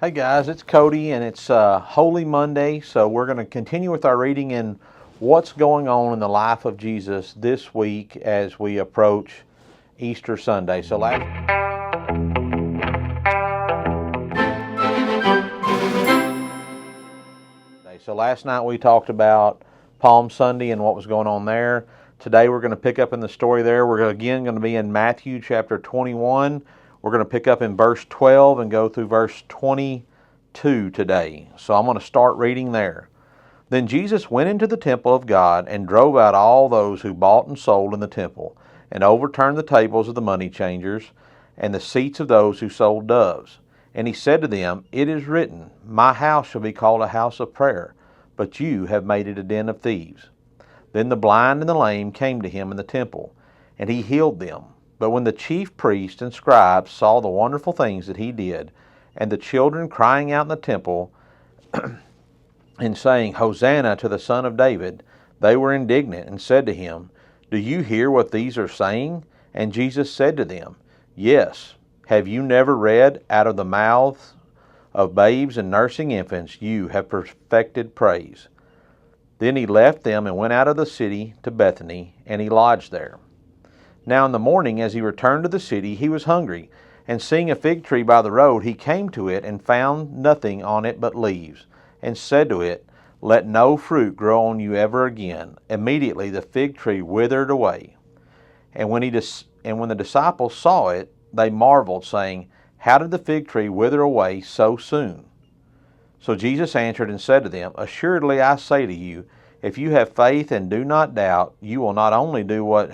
Hey guys, it's Cody and it's Holy Monday, so we're going to continue with our reading in what's going on in the life of Jesus this week as we approach Easter Sunday. Last night we talked about Palm Sunday and what was going on there. Today we're going to pick up in the story there. We're again going to be in Matthew chapter 21. We're going to pick up in verse 12 and go through verse 22 today. So I'm going to start reading there. Then Jesus went into the temple of God and drove out all those who bought and sold in the temple, and overturned the tables of the money changers and the seats of those who sold doves. And he said to them, "It is written, My house shall be called a house of prayer, but you have made it a den of thieves." Then the blind and the lame came to him in the temple, and he healed them. But when the chief priests and scribes saw the wonderful things that he did, and the children crying out in the temple and saying, "Hosanna to the Son of David," they were indignant and said to him, "Do you hear what these are saying?" And Jesus said to them, "Yes. Have you never read, out of the mouths of babes and nursing infants you have perfected praise?" Then he left them and went out of the city to Bethany, and he lodged there. Now in the morning, as he returned to the city, he was hungry, and seeing a fig tree by the road, he came to it and found nothing on it but leaves, and said to it, "Let no fruit grow on you ever again." Immediately the fig tree withered away. And when the disciples saw it, they marveled, saying, "How did the fig tree wither away so soon?" So Jesus answered and said to them, "Assuredly I say to you, if you have faith and do not doubt, you will not only do what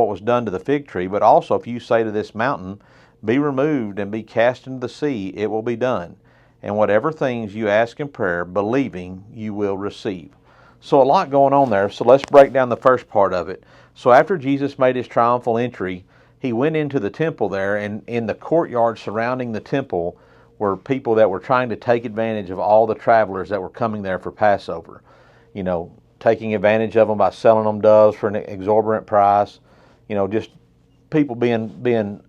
was done to the fig tree, but also if you say to this mountain, 'Be removed and be cast into the sea,' it will be done. And whatever things you ask in prayer, believing, you will receive." So a lot going on there. So let's break down the first part of it. So after Jesus made his triumphal entry, he went into the temple there, and in the courtyard surrounding the temple were people that were trying to take advantage of all the travelers that were coming there for Passover. Taking advantage of them by selling them doves for an exorbitant price. Just people being doing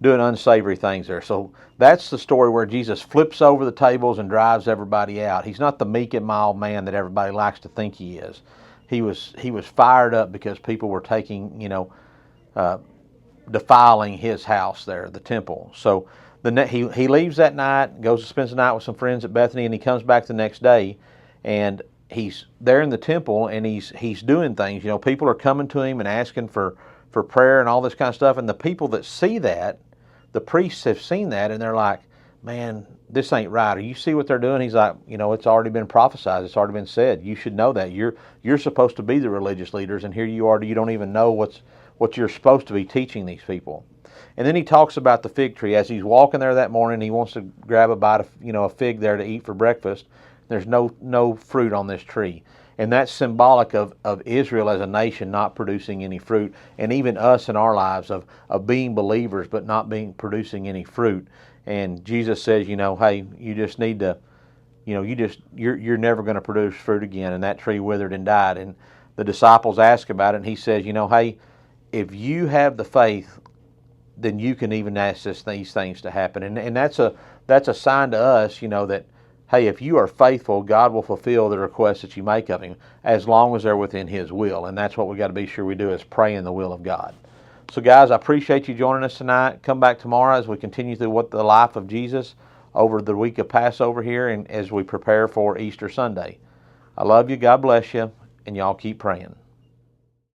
unsavory things there. So that's the story where Jesus flips over the tables and drives everybody out. He's not the meek and mild man that everybody likes to think he is. He was fired up because people were defiling his house there, the temple. So he leaves that night, goes and spends the night with some friends at Bethany, and he comes back the next day, and he's there in the temple, and he's doing things. People are coming to him and asking for prayer and all this kind of stuff, and the people that see that, the priests have seen that, and they're like, "Man, this ain't right. Or you see what they're doing?" He's like, "It's already been prophesied. It's already been said. You should know that. You're supposed to be the religious leaders, and here you are. You don't even know what you're supposed to be teaching these people." And then he talks about the fig tree. As he's walking there that morning, he wants to grab a bite of a fig there to eat for breakfast. There's no fruit on this tree. And that's symbolic of Israel as a nation not producing any fruit, and even us in our lives of being believers but not producing any fruit. And Jesus says, hey, you just need to, you're never going to produce fruit again. And that tree withered and died. And the disciples ask about it, and he says, hey, if you have the faith, then you can even ask these things to happen. And that's a sign to us, that, hey, if you are faithful, God will fulfill the requests that you make of him as long as they're within his will. And that's what we got to be sure we do, is pray in the will of God. So guys, I appreciate you joining us tonight. Come back tomorrow as we continue through the life of Jesus over the week of Passover here, and as we prepare for Easter Sunday. I love you. God bless you. And y'all keep praying.